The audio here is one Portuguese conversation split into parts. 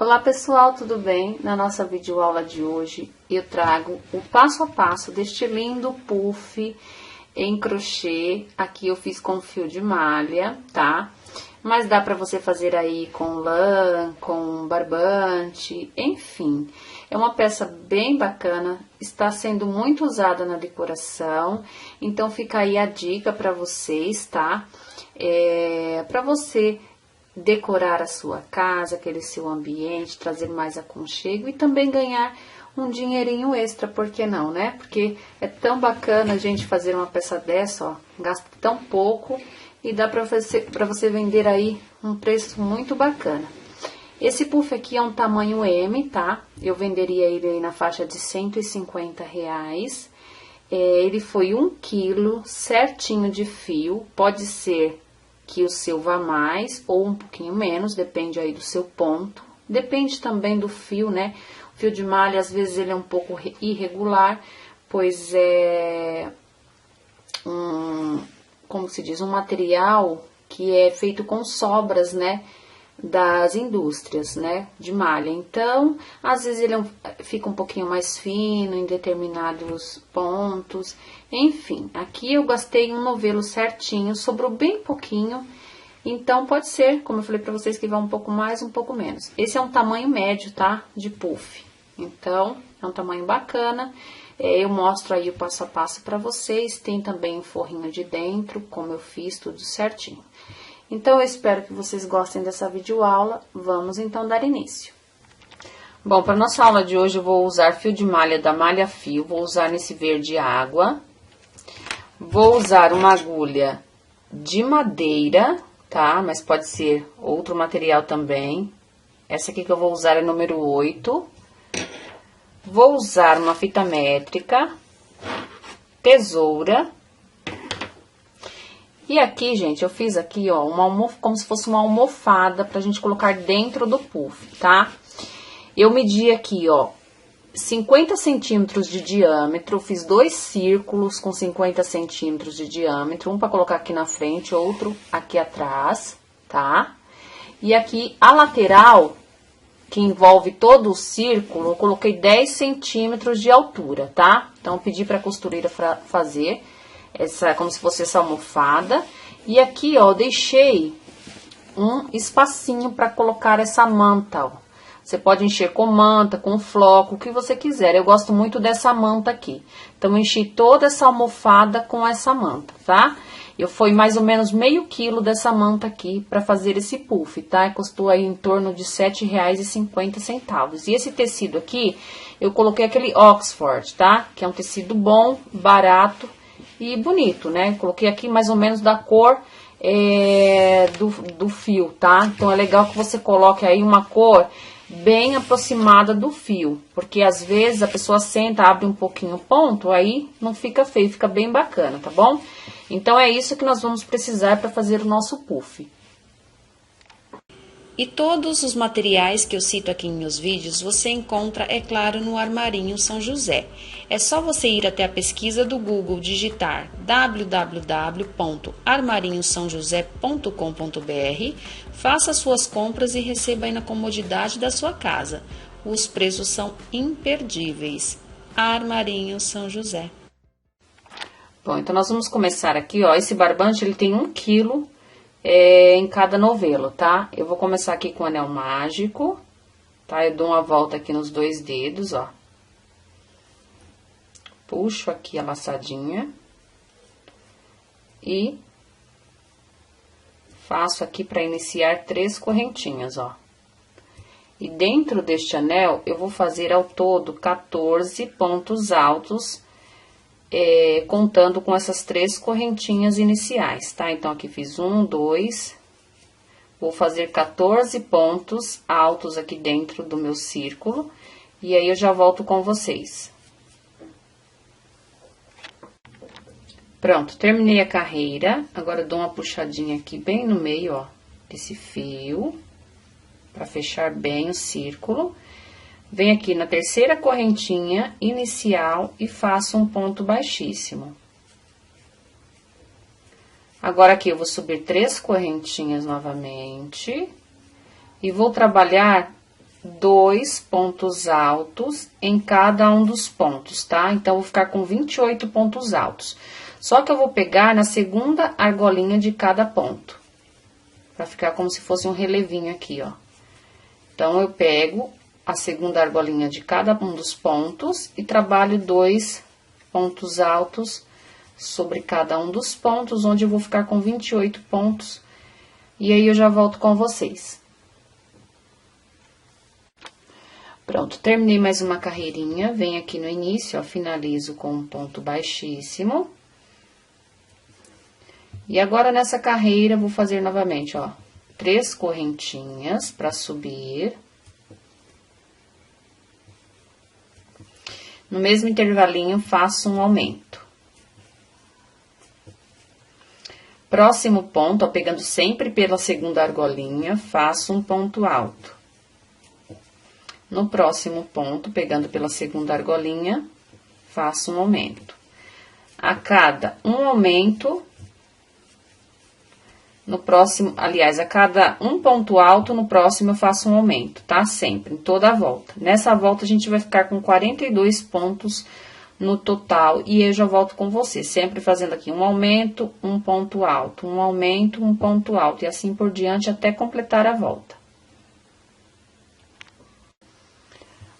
Olá pessoal, tudo bem? Na nossa videoaula de hoje eu trago o passo a passo deste lindo puff em crochê. Aqui eu fiz com fio de malha, tá? Mas dá pra você fazer aí com lã, com barbante, enfim. É uma peça bem bacana, está sendo muito usada na decoração, então fica aí a dica pra vocês, tá? Pra você decorar a sua casa, aquele seu ambiente, trazer mais aconchego e também ganhar um dinheirinho extra, por que não, né? Porque é tão bacana a gente fazer uma peça dessa, ó, gasta tão pouco e dá pra você vender aí um preço muito bacana. Esse puff aqui é um tamanho M, tá? Eu venderia ele aí na faixa de R$150. Ele foi 1 quilo certinho de fio, pode ser que o seu vá mais ou um pouquinho menos, depende aí do seu ponto. Depende também do fio, né? O fio de malha, às vezes, ele é um pouco irregular, pois é como se diz, um material que é feito com sobras, né? Das indústrias, né, de malha. Então, às vezes ele fica um pouquinho mais fino em determinados pontos. Enfim, aqui eu gastei um novelo certinho, sobrou bem pouquinho. Então, pode ser, como eu falei pra vocês, que vai um pouco mais, um pouco menos. Esse é um tamanho médio, tá, de puff. Então, é um tamanho bacana. Eu mostro aí o passo a passo pra vocês. Tem também um forrinho de dentro, como eu fiz, tudo certinho. Então, eu espero que vocês gostem dessa videoaula. Vamos, então, dar início. Bom, para nossa aula de hoje, eu vou usar fio de malha da Malha Fio. Vou usar nesse verde água. Vou usar uma agulha de madeira, tá? Mas pode ser outro material também. Essa aqui que eu vou usar é número 8. Vou usar uma fita métrica, tesoura. E aqui, gente, eu fiz aqui, ó, como se fosse uma almofada pra gente colocar dentro do puff, tá? Eu medi aqui, ó, 50 centímetros de diâmetro, fiz 2 círculos com 50 centímetros de diâmetro, um pra colocar aqui na frente, outro aqui atrás, tá? E aqui, a lateral, que envolve todo o círculo, eu coloquei 10 centímetros de altura, tá? Então, eu pedi pra costureira fazer como se fosse essa almofada. E aqui, ó, eu deixei um espacinho para colocar essa manta, ó. Você pode encher com manta, com floco, o que você quiser. Eu gosto muito dessa manta aqui. Então, eu enchi toda essa almofada com essa manta, tá? Foi mais ou menos meio quilo dessa manta aqui para fazer esse puff, tá? Custou aí em torno de R$7,50. E esse tecido aqui, eu coloquei aquele Oxford, tá? Que é um tecido bom, barato e bonito, né? Coloquei aqui mais ou menos da cor do fio, tá? Então, é legal que você coloque aí uma cor bem aproximada do fio, porque às vezes a pessoa senta, abre um pouquinho o ponto, aí não fica feio, fica bem bacana, tá bom? Então, é isso que nós vamos precisar para fazer o nosso puff. E todos os materiais que eu cito aqui em meus vídeos, você encontra, é claro, no Armarinho São José. É só você ir até a pesquisa do Google, digitar www.armarinhosaojosé.com.br, faça suas compras e receba aí na comodidade da sua casa. Os preços são imperdíveis. Armarinho São José. Bom, então nós vamos começar aqui, ó, esse barbante ele tem 1 quilo em cada novelo, tá? Eu vou começar aqui com o anel mágico, tá? Eu dou uma volta aqui nos 2 dedos, ó. Puxo aqui a laçadinha. E faço aqui para iniciar 3 correntinhas, ó. E dentro deste anel, eu vou fazer ao todo 14 pontos altos, contando com essas 3 correntinhas iniciais, tá? Então, aqui fiz 1, 2, vou fazer 14 pontos altos aqui dentro do meu círculo, e aí eu já volto com vocês. Pronto, terminei a carreira, agora eu dou uma puxadinha aqui bem no meio, ó, desse fio, pra fechar bem o círculo. Venho aqui na terceira correntinha inicial e faço um ponto baixíssimo. Agora, aqui eu vou subir 3 correntinhas novamente e vou trabalhar 2 pontos altos em cada um dos pontos, tá? Então, eu vou ficar com 28 pontos altos. Só que eu vou pegar na segunda argolinha de cada ponto, pra ficar como se fosse um relevinho aqui, ó. Então, eu pego a segunda argolinha de cada um dos pontos e trabalho 2 pontos altos sobre cada um dos pontos, onde eu vou ficar com 28 pontos. E aí, eu já volto com vocês. Pronto, terminei mais uma carreirinha, venho aqui no início, ó, finalizo com um ponto baixíssimo. E agora, nessa carreira, vou fazer novamente, ó, 3 correntinhas pra subir. No mesmo intervalinho, faço um aumento. Próximo ponto, ó, pegando sempre pela segunda argolinha, faço um ponto alto. No próximo ponto, pegando pela segunda argolinha, faço um aumento. A cada um aumento, no próximo, aliás, a cada um ponto alto, no próximo eu faço um aumento, tá? Sempre, em toda a volta. Nessa volta, a gente vai ficar com 42 pontos no total, e eu já volto com você, sempre fazendo aqui um aumento, um ponto alto, um aumento, um ponto alto, e assim por diante até completar a volta.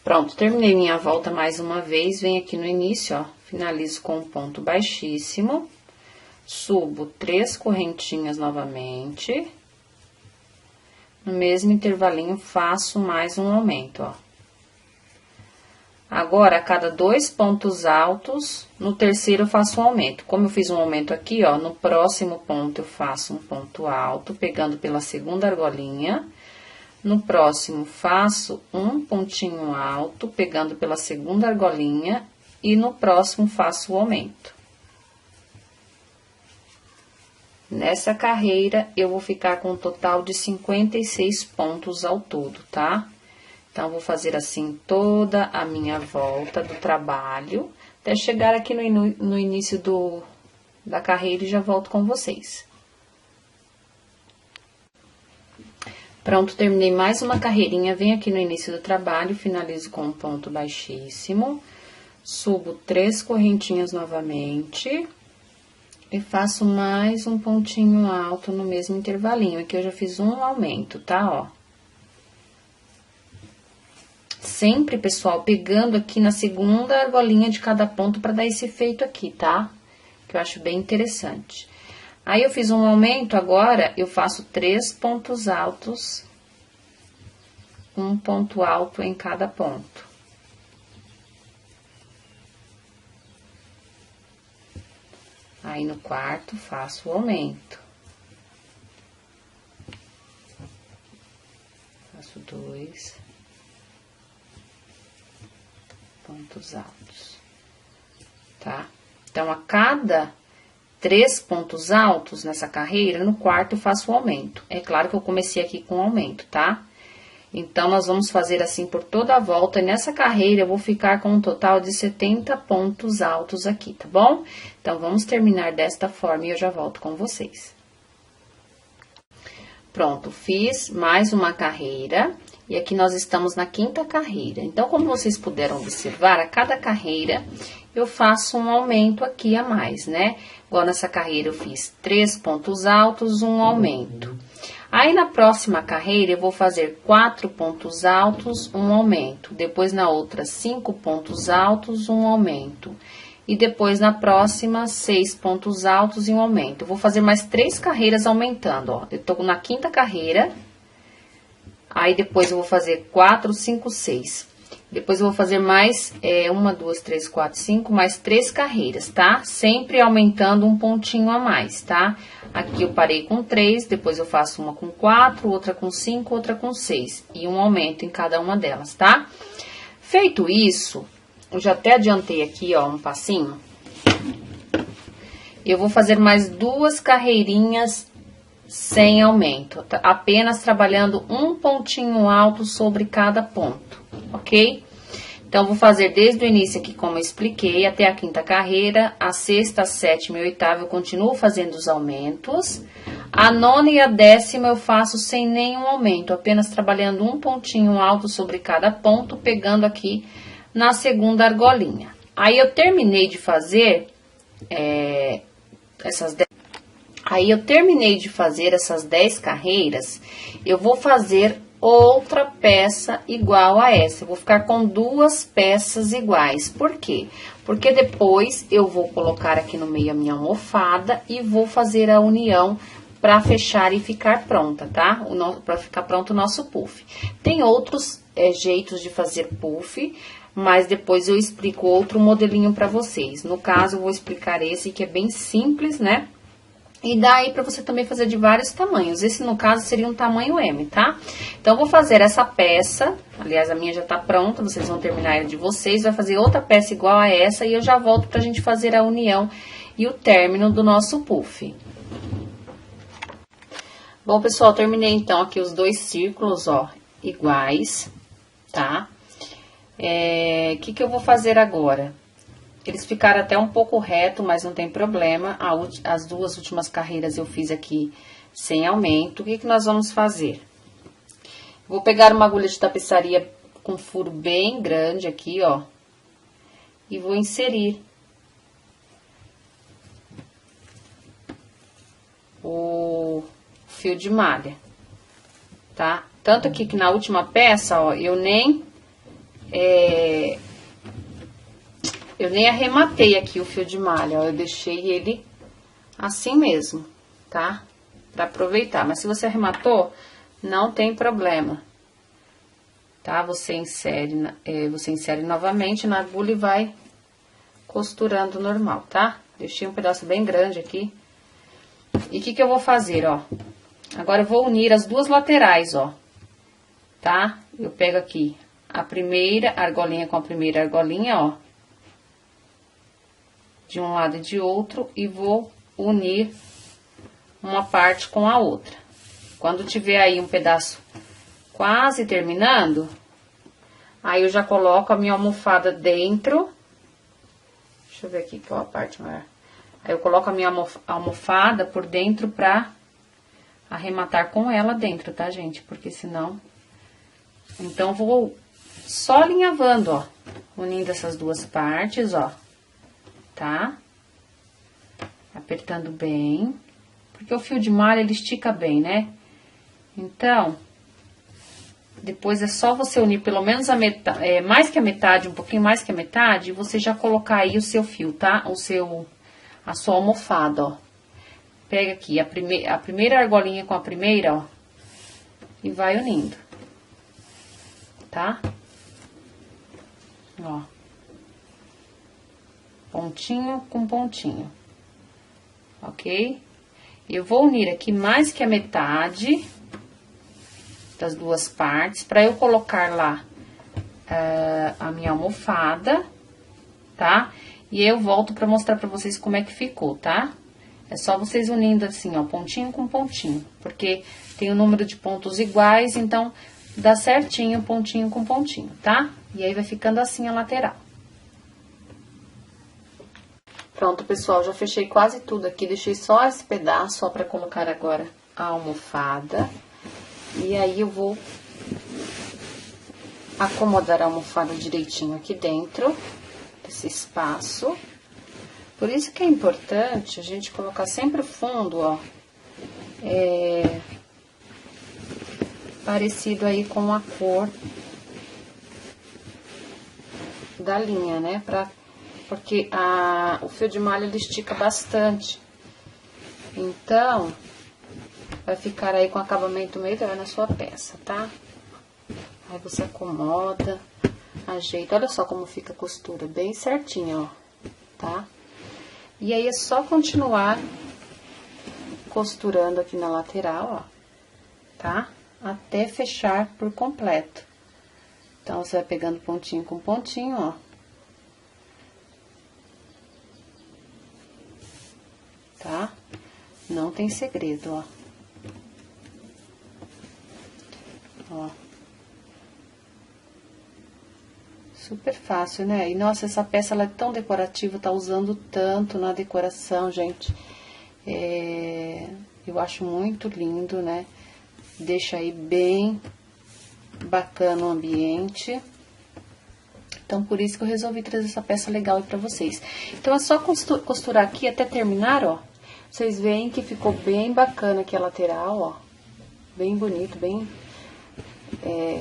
Pronto, terminei minha volta mais uma vez, venho aqui no início, ó, finalizo com um ponto baixíssimo, subo 3 correntinhas novamente, no mesmo intervalinho faço mais um aumento, ó. Agora, a cada 2 pontos altos, no terceiro eu faço um aumento. Como eu fiz um aumento aqui, ó, no próximo ponto eu faço um ponto alto, pegando pela segunda argolinha. No próximo, faço um pontinho alto, pegando pela segunda argolinha, e no próximo, faço o aumento. Nessa carreira, eu vou ficar com um total de 56 pontos ao todo, tá? Então, vou fazer assim toda a minha volta do trabalho, até chegar aqui no início da carreira e já volto com vocês. Pronto, terminei mais uma carreirinha, venho aqui no início do trabalho, finalizo com um ponto baixíssimo, subo 3 correntinhas novamente e faço mais um pontinho alto no mesmo intervalinho. Aqui eu já fiz um aumento, tá, ó. Sempre, pessoal, pegando aqui na segunda argolinha de cada ponto pra dar esse efeito aqui, tá? Que eu acho bem interessante. Aí, eu fiz um aumento, agora, eu faço 3 pontos altos, um ponto alto em cada ponto. Aí, no quarto, faço o aumento. Faço 2 pontos altos, tá? Então, a cada 3 pontos altos nessa carreira, no quarto eu faço o aumento. É claro que eu comecei aqui com aumento, tá? Então, nós vamos fazer assim por toda a volta. E nessa carreira, eu vou ficar com um total de 70 pontos altos aqui, tá bom? Então, vamos terminar desta forma e eu já volto com vocês. Pronto, fiz mais uma carreira. E aqui nós estamos na 5ª carreira. Então, como vocês puderam observar, a cada carreira eu faço um aumento aqui a mais, né? Igual nessa carreira eu fiz 3 pontos altos, um aumento. Aí, na próxima carreira, eu vou fazer 4 pontos altos, um aumento. Depois, na outra, 5 pontos altos, um aumento. E depois, na próxima, 6 pontos altos e um aumento. Eu vou fazer mais 3 carreiras aumentando, ó. Eu tô na 5ª carreira. Aí, depois, eu vou fazer 4, 5, 6. Depois, eu vou fazer mais 1, 2, 3, 4, 5, mais 3 carreiras, tá? Sempre aumentando um pontinho a mais, tá? Aqui, eu parei com 3, depois eu faço uma com 4, outra com 5, outra com 6. E um aumento em cada uma delas, tá? Feito isso, eu já até adiantei aqui, ó, um passinho. Eu vou fazer mais 2 carreirinhas sem aumento, apenas trabalhando um pontinho alto sobre cada ponto, ok? Então, vou fazer desde o início aqui, como eu expliquei, até a 5ª carreira, a 6ª, a 7ª e a 8ª, eu continuo fazendo os aumentos. A 9ª e a 10ª eu faço sem nenhum aumento, apenas trabalhando um pontinho alto sobre cada ponto, pegando aqui na 2ª argolinha. Aí eu terminei de fazer essas 10 carreiras, eu vou fazer outra peça igual a essa. Eu vou ficar com 2 peças iguais. Por quê? Porque depois eu vou colocar aqui no meio a minha almofada e vou fazer a união para fechar e ficar pronta, tá? Para ficar pronto o nosso puff. Tem outros jeitos de fazer puff, mas depois eu explico outro modelinho para vocês. No caso, eu vou explicar esse que é bem simples, né? E daí pra você também fazer de vários tamanhos. Esse, no caso, seria um tamanho M, tá? Então, eu vou fazer essa peça. Aliás, a minha já tá pronta, vocês vão terminar a de vocês. Vai fazer outra peça igual a essa e eu já volto pra gente fazer a união e o término do nosso puff. Bom, pessoal, terminei então aqui os 2 círculos, ó, iguais, tá? O que eu vou fazer agora? Eles ficaram até um pouco reto, mas não tem problema. As 2 últimas carreiras eu fiz aqui sem aumento. O que nós vamos fazer? Vou pegar uma agulha de tapeçaria com furo bem grande aqui, ó. E vou inserir o fio de malha, tá? Tanto aqui que na última peça, ó, eu nem arrematei aqui o fio de malha, ó, eu deixei ele assim mesmo, tá? Pra aproveitar, mas se você arrematou, não tem problema, tá? Você insere novamente na agulha e vai costurando normal, tá? Deixei um pedaço bem grande aqui. E o que eu vou fazer, ó? Agora eu vou unir as 2 laterais, ó, tá? Eu pego aqui a primeira argolinha com a primeira argolinha, ó, de um lado e de outro, e vou unir uma parte com a outra. Quando tiver aí um pedaço quase terminando, aí eu já coloco a minha almofada dentro. Deixa eu ver aqui qual a parte maior. Aí eu coloco a minha almofada por dentro pra arrematar com ela dentro, tá, gente? Porque senão... Então, vou só alinhavando, ó, unindo essas 2 partes, ó. Tá? Apertando bem, porque o fio de malha, ele estica bem, né? Então, depois é só você unir pelo menos a metade, mais que a metade, um pouquinho mais que a metade, e você já colocar aí o seu fio, tá? A sua almofada, ó. Pega aqui a primeira argolinha com a primeira, ó, e vai unindo, tá? Ó. Pontinho com pontinho, ok? Eu vou unir aqui mais que a metade das 2 partes, pra eu colocar lá a minha almofada, tá? E eu volto pra mostrar pra vocês como é que ficou, tá? É só vocês unindo assim, ó, pontinho com pontinho, porque tem o número de pontos iguais, então dá certinho pontinho com pontinho, tá? E aí vai ficando assim a lateral. Pronto, pessoal, já fechei quase tudo aqui, deixei só esse pedaço, só pra colocar agora a almofada. E aí, eu vou acomodar a almofada direitinho aqui dentro desse espaço. Por isso que é importante a gente colocar sempre o fundo, ó, parecido aí com a cor da linha, né? Porque o fio de malha, ele estica bastante. Então, vai ficar aí com acabamento meio na sua peça, tá? Aí você acomoda, ajeita. Olha só como fica a costura, bem certinha, ó, tá? E aí, é só continuar costurando aqui na lateral, ó, tá? Até fechar por completo. Então, você vai pegando pontinho com pontinho, ó. Tá? Não tem segredo, ó. Ó. Super fácil, né? E, nossa, essa peça, ela é tão decorativa, tá usando tanto na decoração, gente. Eu acho muito lindo, né? Deixa aí bem bacana o ambiente. Então, por isso que eu resolvi trazer essa peça legal aí pra vocês. Então, é só costurar aqui até terminar, ó. Vocês veem que ficou bem bacana aqui a lateral, ó. Bem bonito, bem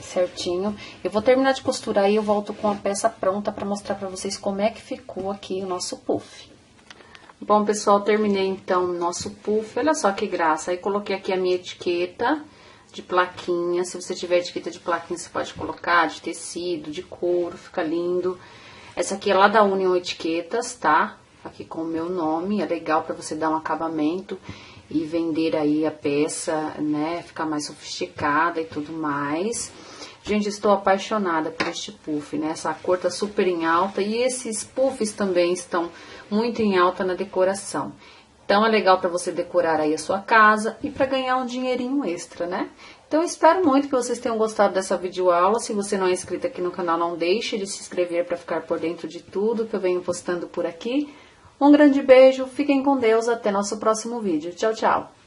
certinho. Eu vou terminar de costurar e eu volto com a peça pronta pra mostrar pra vocês como é que ficou aqui o nosso puff. Bom, pessoal, terminei então o nosso puff. Olha só que graça. Aí, coloquei aqui a minha etiqueta de plaquinha. Se você tiver etiqueta de plaquinha, você pode colocar de tecido, de couro, fica lindo. Essa aqui é lá da Union Etiquetas, tá? Aqui com o meu nome, é legal pra você dar um acabamento e vender aí a peça, né? Ficar mais sofisticada e tudo mais. Gente, estou apaixonada por este puff, né? Essa cor tá super em alta e esses puffs também estão muito em alta na decoração. Então, é legal para você decorar aí a sua casa e para ganhar um dinheirinho extra, né? Então, eu espero muito que vocês tenham gostado dessa videoaula. Se você não é inscrito aqui no canal, não deixe de se inscrever para ficar por dentro de tudo que eu venho postando por aqui. Um grande beijo, fiquem com Deus, até nosso próximo vídeo. Tchau, tchau!